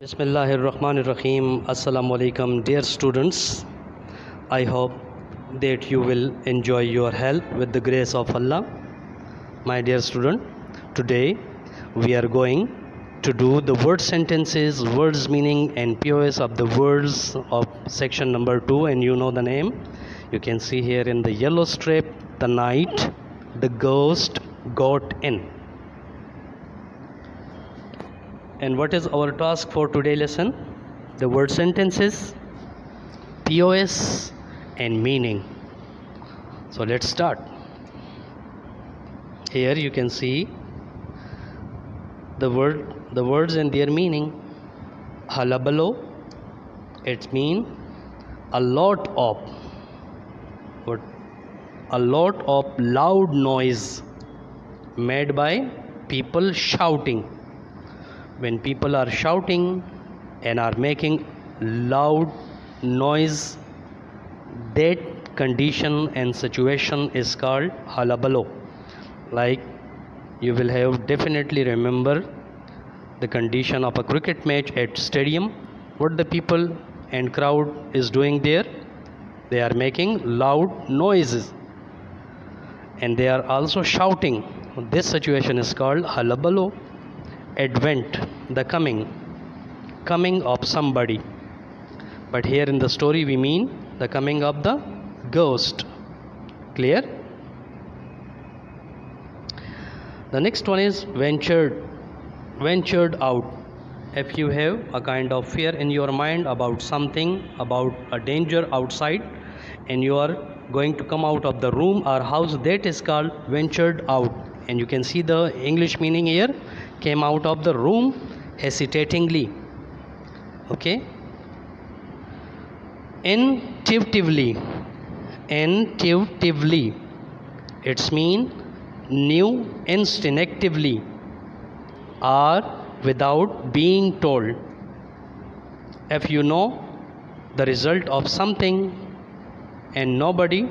Bismillahirrahmanirrahim. Assalamu alaikum, dear students. I hope that you will enjoy your help with the grace of Allah. My dear student, today we are going to do the word sentences, words meaning, and POS of the words of section number 2, and you know the name. You can see here in the yellow strip, the night, the ghost got in. And what is our task for today's lesson? The word sentences, POS, and meaning. So let's start. Here you can see the words and their meaning. Halabalo, it means a lot of loud noise made by people shouting. When people are shouting and are making loud noise, that condition and situation is called halabalo. Like you will have definitely remember the condition of a cricket match at stadium. What the people and crowd is doing there? They are making loud noises and they are also shouting. This situation is called halabalo. Advent, the coming of somebody, but here in the story we mean the coming of the ghost. Clear? The next one is ventured out. If you have a kind of fear in your mind about something, about a danger outside, and you are going to come out of the room or house, that is called ventured out. And you can see the English meaning here, came out of the room hesitatingly. Okay? Intuitively, it's mean knew instinctively or without being told. If you know the result of something and nobody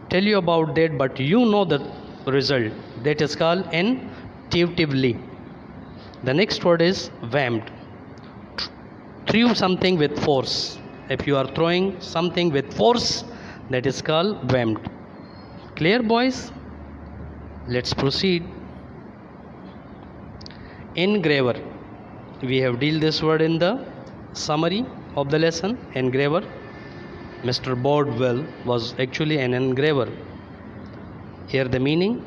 tell you about that, but you know the result, that is called intuitively. The next word is whammed. Threw something with force. If you are throwing something with force, that is called whammed. Clear, boys? Let's proceed. Engraver. We have dealt this word in the summary of the lesson. Engraver. Mr. Bordwell was actually an engraver. Here the meaning: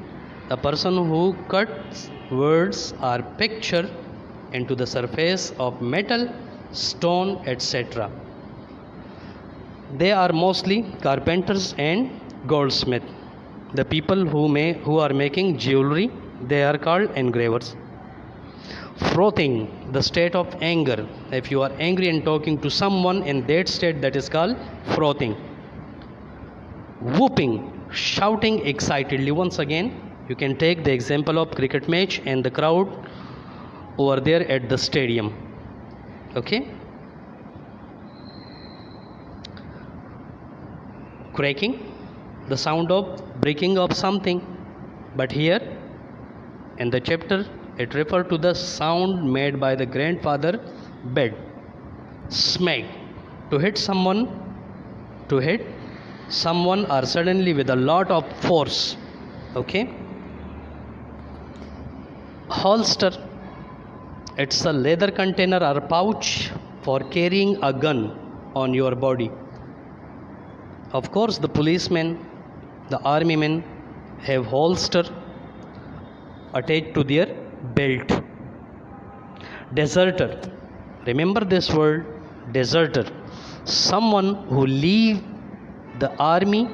a person who cuts words or picture into the surface of metal, stone, etc. They are mostly carpenters and goldsmiths. The people who are making jewelry, they are called engravers. Frothing, the state of anger. If you are angry and talking to someone in that state, that is called frothing. Whooping, shouting excitedly. Once again, you can take the example of cricket match and the crowd over there at the stadium. Okay? Cracking, the sound of breaking of something. But here in the chapter, it refers to the sound made by the grandfather bed. Smack, to hit someone or suddenly with a lot of force. Okay? Holster, it's a leather container or pouch for carrying a gun on your body. Of course, the policemen, the army men have holster attached to their belt. Deserter, remember this word, deserter, someone who leave the army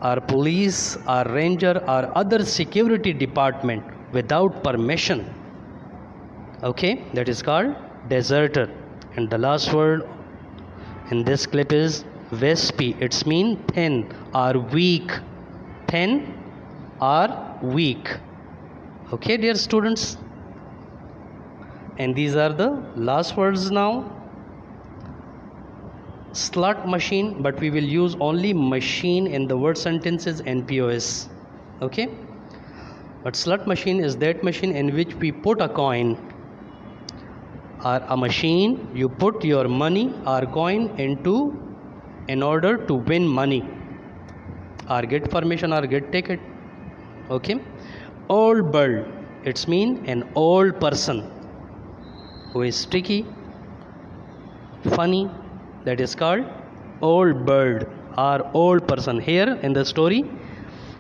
or police or ranger or other security department without permission. Okay, that is called deserter. And the last word in this clip is wispy. It's mean thin or weak. Thin or weak. Okay, dear students. And these are the last words now. Slot machine, but we will use only machine in the word sentences and POS. Okay? But slot machine is that machine in which we put a coin or a machine you put your money or coin into in order to win money or get permission or get ticket. Okay. Old bird, it's mean an old person who is tricky, funny, that is called old bird or old person. Here in the story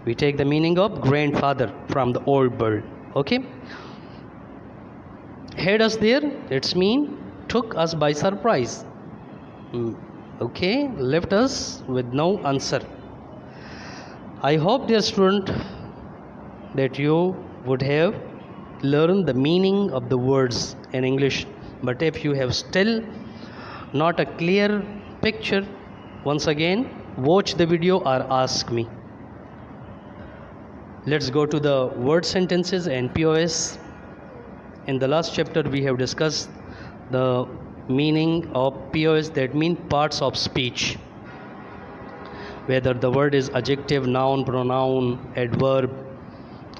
we take the meaning of grandfather from the old bird. Okay. Had us there, it's mean took us by surprise. Okay, left us with no answer. I hope, dear student, that you would have learned the meaning of the words in English. But if you have still not a clear picture, once again watch the video or ask me. Let's go to the word sentences and POS. In the last chapter we have discussed the meaning of POS, that mean parts of speech, whether the word is adjective, noun, pronoun, adverb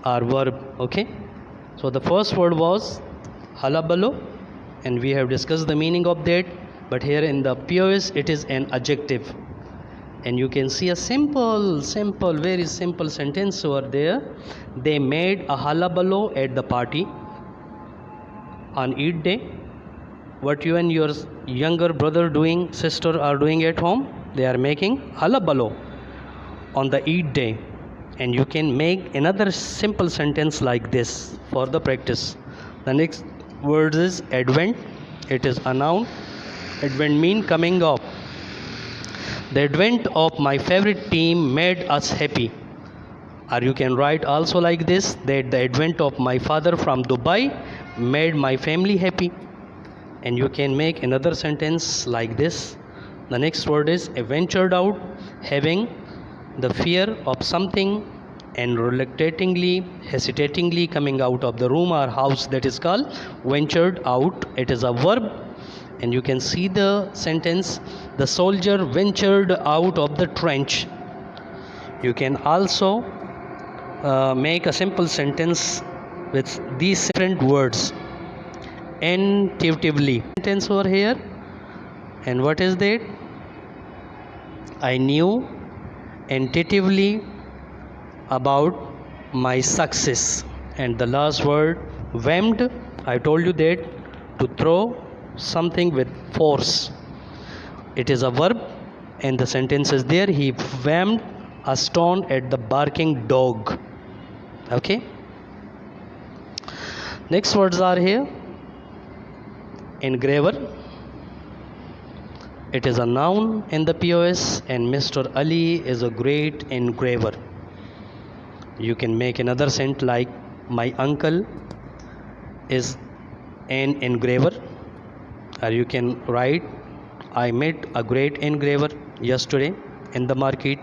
or verb. Okay, so the first word was hullabaloo and we have discussed the meaning of that. But here in the POS it is an adjective, and you can see a simple very simple sentence over there. They made a hullabaloo at the party on Eid day. What you and your younger brother doing, sister are doing at home? They are making hullabaloo on the Eid day. And you can make another simple sentence like this for the practice. The next word is advent. It is a noun. Advent mean coming of. The advent of my favorite team made us happy. Or you can write also like this, that the advent of my father from Dubai made my family happy. And you can make another sentence like this. The next word is ventured out, having the fear of something and reluctantly, hesitatingly coming out of the room or house, that is called ventured out. It is a verb. And you can see the sentence, the soldier ventured out of the trench. You can also make a simple sentence with these different words. Intuitively sentence over here, and what is that? I knew intuitively about my success. And the last word, whammed. I told you that to throw something with force. It is a verb, and the sentence is there, he whammed a stone at the barking dog. Okay, next words are here. Engraver, it is a noun in the POS, and Mr. Ali is a great engraver. You can make another sentence like my uncle is an engraver, or you can write I met a great engraver yesterday in the market.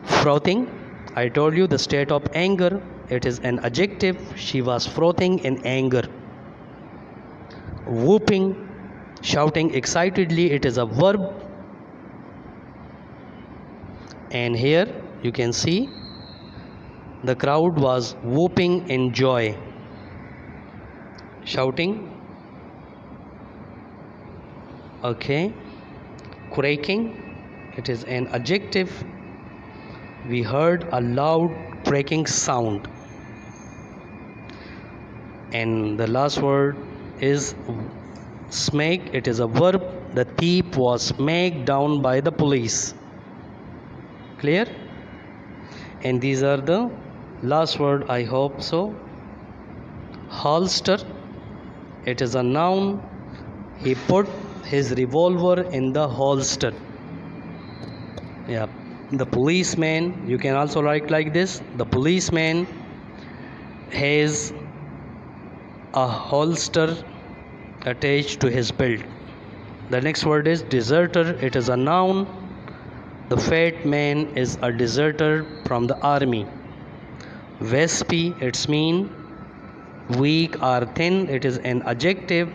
Frothing, I told you the state of anger, it is an adjective, she was frothing in anger. Whooping, shouting excitedly, it is a verb. And here you can see the crowd was whooping in joy. Shouting. Okay. Cracking, it is an adjective. We heard a loud cracking sound. And the last word is smack, it is a verb. The thief was smacked down by the police. Clear? And these are the last word, I hope so. Holster, it is a noun. He put his revolver in the holster. Yeah. The policeman, you can also write like this, the policeman has a holster attached to his belt. The next word is deserter, it is a noun. The fat man is a deserter from the army. Waspy, it's mean weak or thin, it is an adjective.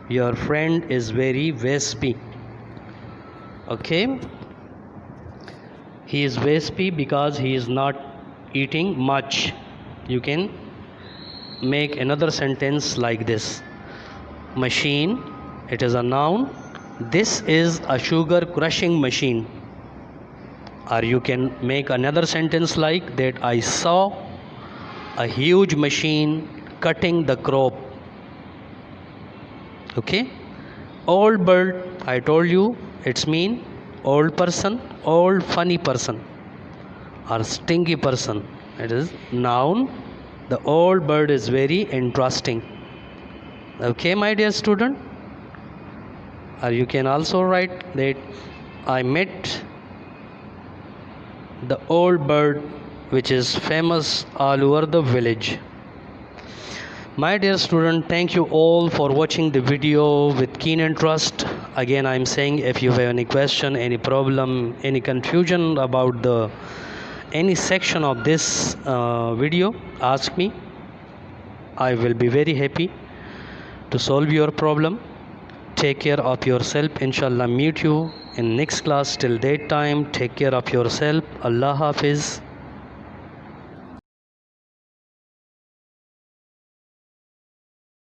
Your friend is very waspy. Okay, he is waspy because he is not eating much. You can make another sentence like this. Machine, It is a noun. This is a sugar crushing machine. Or you can make another sentence like that: I saw a huge machine cutting the crop. Okay. Old bird, I told you, it's mean old person, old funny person, or stingy person. It is noun. The old bird is very interesting. Okay, my dear student. Or you can also write that I met the old bird which is famous all over the village. My dear student, thank you all for watching the video with keen interest. Again, I am saying, if you have any question, any problem, any confusion about the any section of this video, ask me. I will be very happy to solve your problem. Take care of yourself. Inshallah, meet you in next class. Till that time, take care of yourself. Allah Hafiz.